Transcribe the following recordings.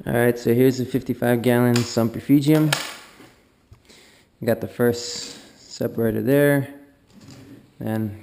Alright, so here's a 55-gallon sump Refugium. Got the first separator there, and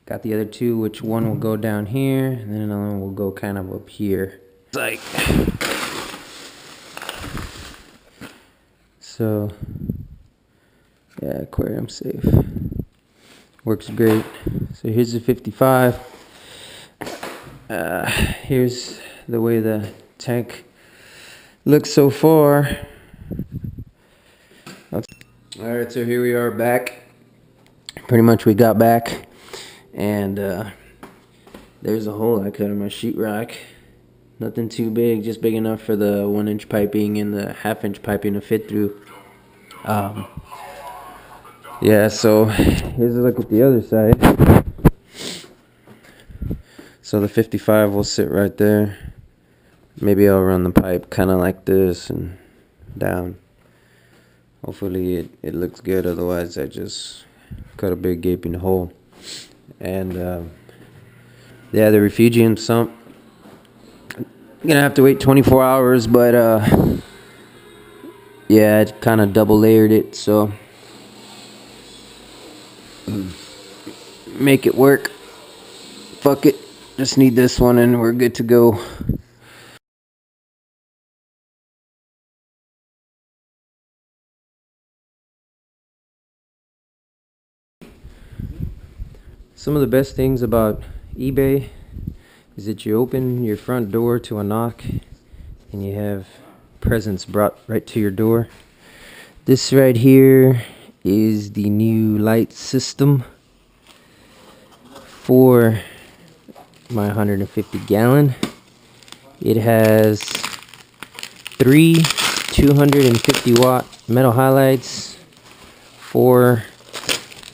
got the other two, which one will go down here, and then another one will go kind of up here. Like, so, yeah, aquarium safe. Works great. So here's the 55. Here's the way the tank looks so far. Alright, so here we are back. Pretty much we got back, and there's a hole I cut in my sheetrock. Nothing too big, just big enough for the 1-inch piping and the 1/2-inch piping to fit through. Yeah, so here's a look at the other side. So the 55 will sit right there. Maybe I'll run the pipe kind of like this and down. Hopefully it looks good, otherwise I just cut a big gaping hole. And yeah, the Refugium sump, I'm gonna have to wait 24 hours, but yeah, it kind of double layered it, so make it work. Fuck it, just need this one and we're good to go. Some of the best things about eBay is that you open your front door to a knock and you have presents brought right to your door. This right here is the new light system for my 150-gallon. It has 3 250-watt metal highlights, 4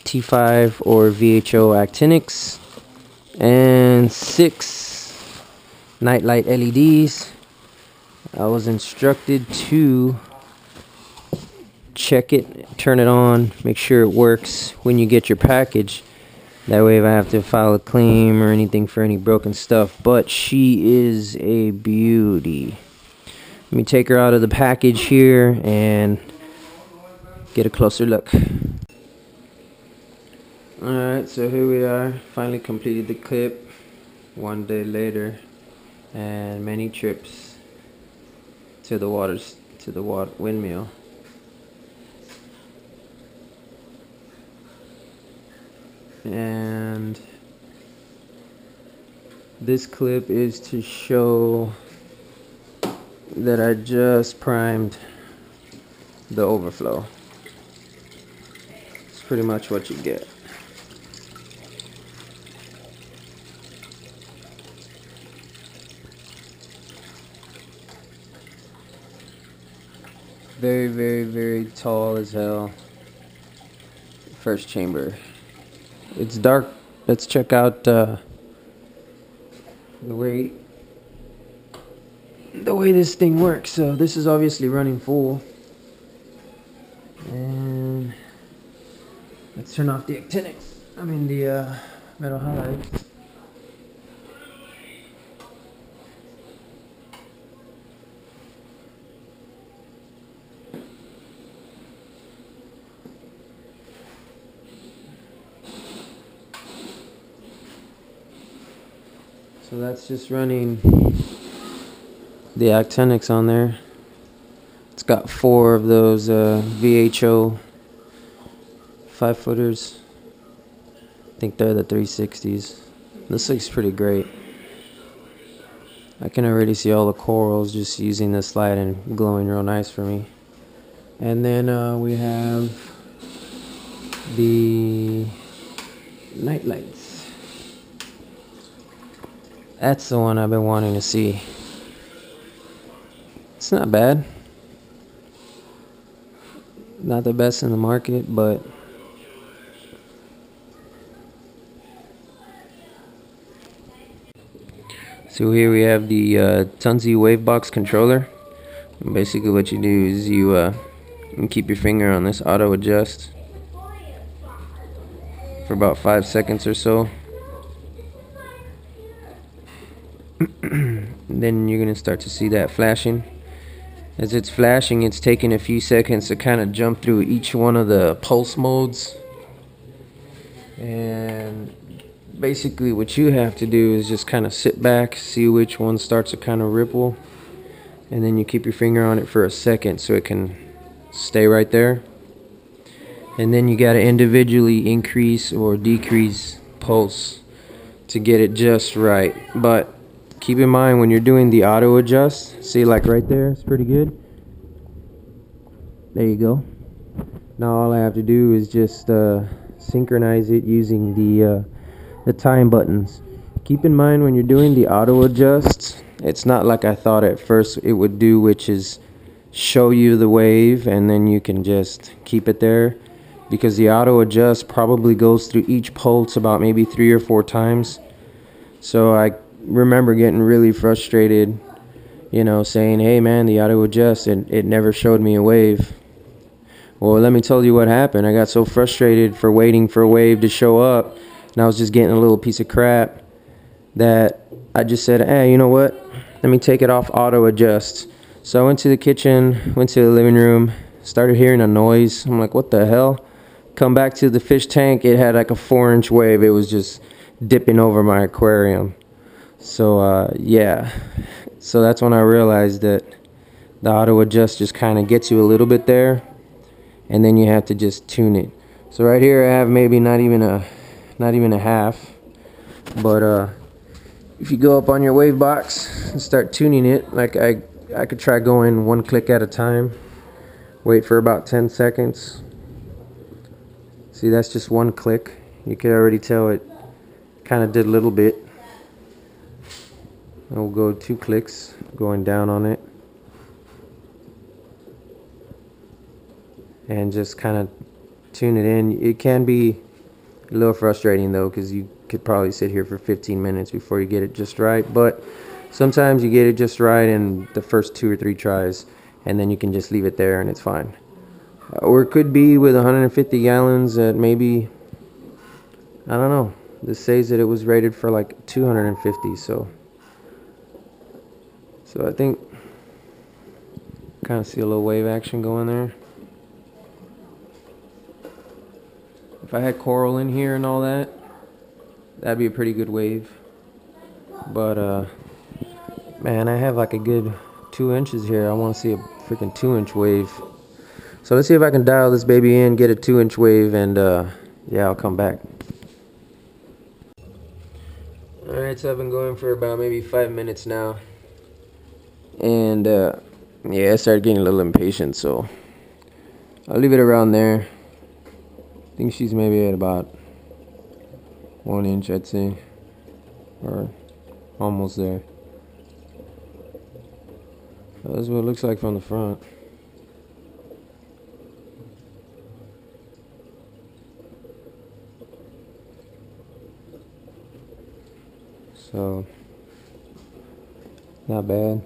T5 or VHO actinics, and 6 nightlight LEDs. I was instructed to check it, turn it on, make sure it works when you get your package. That way if I have to file a claim or anything for any broken stuff. But she is a beauty. Let me take her out of the package here and get a closer look. Alright, so here we are, finally completed the clip 1 day later, and many trips to the windmill. And this clip is to show that I just primed the overflow. It's pretty much what you get. Very, very, very tall as hell. First chamber. It's dark. Let's check out the way this thing works. So this is obviously running full, and let's turn off the actinics. I mean the metal highlights. So that's just running the actinics on there. It's got 4 of those VHO 5-footers. I think they're the 360s. This looks pretty great. I can already see all the corals just using this light and glowing real nice for me. And then we have the night lights. That's the one I've been wanting to see. It's not bad. Not the best in the market, but so here we have the Tunze Wavebox controller. And basically what you do is you keep your finger on this auto adjust for about 5 seconds or so. Then you're gonna start to see that flashing. As it's flashing, it's taking a few seconds to kind of jump through each one of the pulse modes. And basically what you have to do is just kind of sit back, see which one starts to kind of ripple, and then you keep your finger on it for a second so it can stay right there. And then you got to individually increase or decrease pulse to get it just right. But keep in mind when you're doing the auto adjust, see, like right there, it's pretty good. There you go. Now all I have to do is just synchronize it using the time buttons. Keep in mind when you're doing the auto adjusts, it's not like I thought at first it would do, which is show you the wave and then you can just keep it there, because the auto adjust probably goes through each pulse about maybe 3 or 4 times. So I remember getting really frustrated, you know, saying, hey man, the auto adjust, and it never showed me a wave. Well, let me tell you what happened. I got so frustrated for waiting for a wave to show up, and I was just getting a little piece of crap, that I just said, hey, you know what? Let me take it off auto adjust. So I went to the kitchen, went to the living room, started hearing a noise. I'm like, what the hell? Come back to the fish tank, it had like a 4-inch wave. It was just dipping over my aquarium. So yeah, so that's when I realized that the auto adjust just kind of gets you a little bit there, and then you have to just tune it. So right here I have maybe not even a half, but if you go up on your wave box and start tuning it, like I could try going 1 click at a time, wait for about 10 seconds. See, that's just 1 click. You can already tell it kind of did a little bit. I'll go 2 clicks, going down on it, and just kind of tune it in. It can be a little frustrating though, because you could probably sit here for 15 minutes before you get it just right, but sometimes you get it just right in the first 2 or 3 tries, and then you can just leave it there and it's fine. Or it could be with 150 gallons at maybe, I don't know, this says that it was rated for like 250, so I think kind of see a little wave action going there. If I had coral in here and all that, that'd be a pretty good wave. But man, I have like a good 2 inches here. I want to see a freaking 2-inch wave. So let's see if I can dial this baby in, get a 2-inch wave, and yeah, I'll come back. Alright, so I've been going for about maybe 5 minutes now. And yeah, I started getting a little impatient, so I'll leave it around there. I think she's maybe at about 1 inch, I'd say, or almost there. That's what it looks like from the front. So not bad.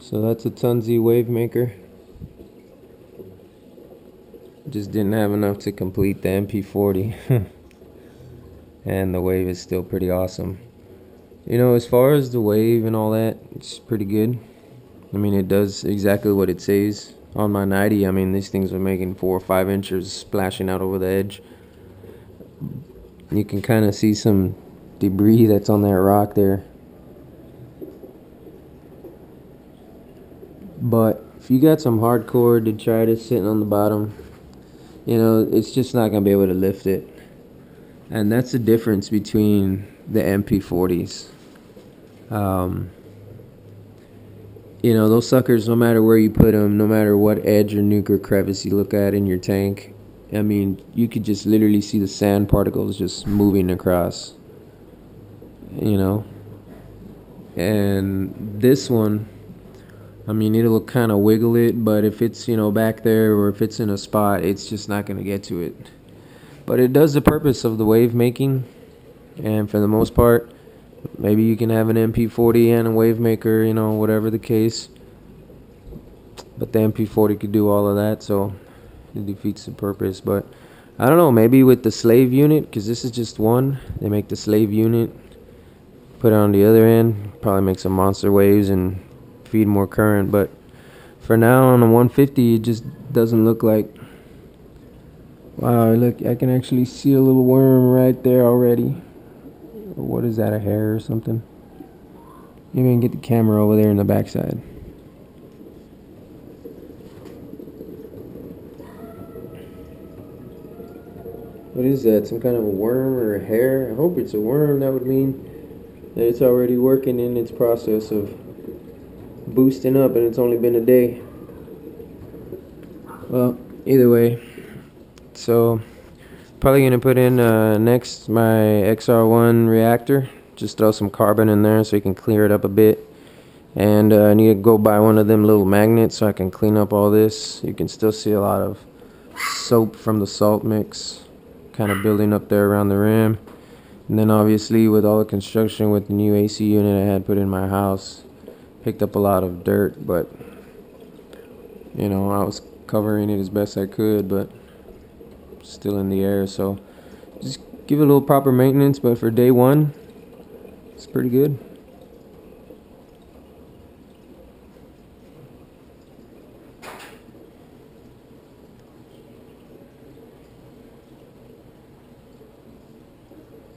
So that's a Tunze wavemaker. Just didn't have enough to complete the MP40. And the wave is still pretty awesome. You know, as far as the wave and all that, it's pretty good. I mean, it does exactly what it says. On my 90, I mean, these things are making 4 or 5 inches splashing out over the edge. You can kind of see some debris that's on that rock there. But if you got some hardcore detritus sitting on the bottom, you know, it's just not going to be able to lift it. And that's the difference between the MP40s. You know, those suckers, no matter where you put them, no matter what edge or nuke or crevice you look at in your tank, I mean, you could just literally see the sand particles just moving across, you know. And this one, I mean, it'll kind of wiggle it, but if it's, you know, back there or if it's in a spot, it's just not going to get to it. But it does the purpose of the wave making, and for the most part, maybe you can have an MP40 and a wavemaker, you know, whatever the case. But the MP40 could do all of that, so it defeats the purpose. But I don't know, maybe with the slave unit, because this is just one, they make the slave unit. put it on the other end, probably make some monster waves and feed more current. But for now on a 150, it just doesn't look like. Wow, look, I can actually see a little worm right there already. What is that, a hair or something? Maybe I can get the camera over there in the backside. What is that? Some kind of a worm or a hair? I hope it's a worm. That would mean that it's already working in its process of boosting up, and it's only been a day. Well, either way, so probably gonna put in next my XR1 reactor. Just throw some carbon in there so you can clear it up a bit. And I need to go buy one of them little magnets so I can clean up all this. You can still see a lot of soap from the salt mix kind of building up there around the rim. And then obviously with all the construction with the new AC unit I had put in my house, picked up a lot of dirt, but you know, I was covering it as best I could, but still in the air. So just give it a little proper maintenance, but for day one, it's pretty good.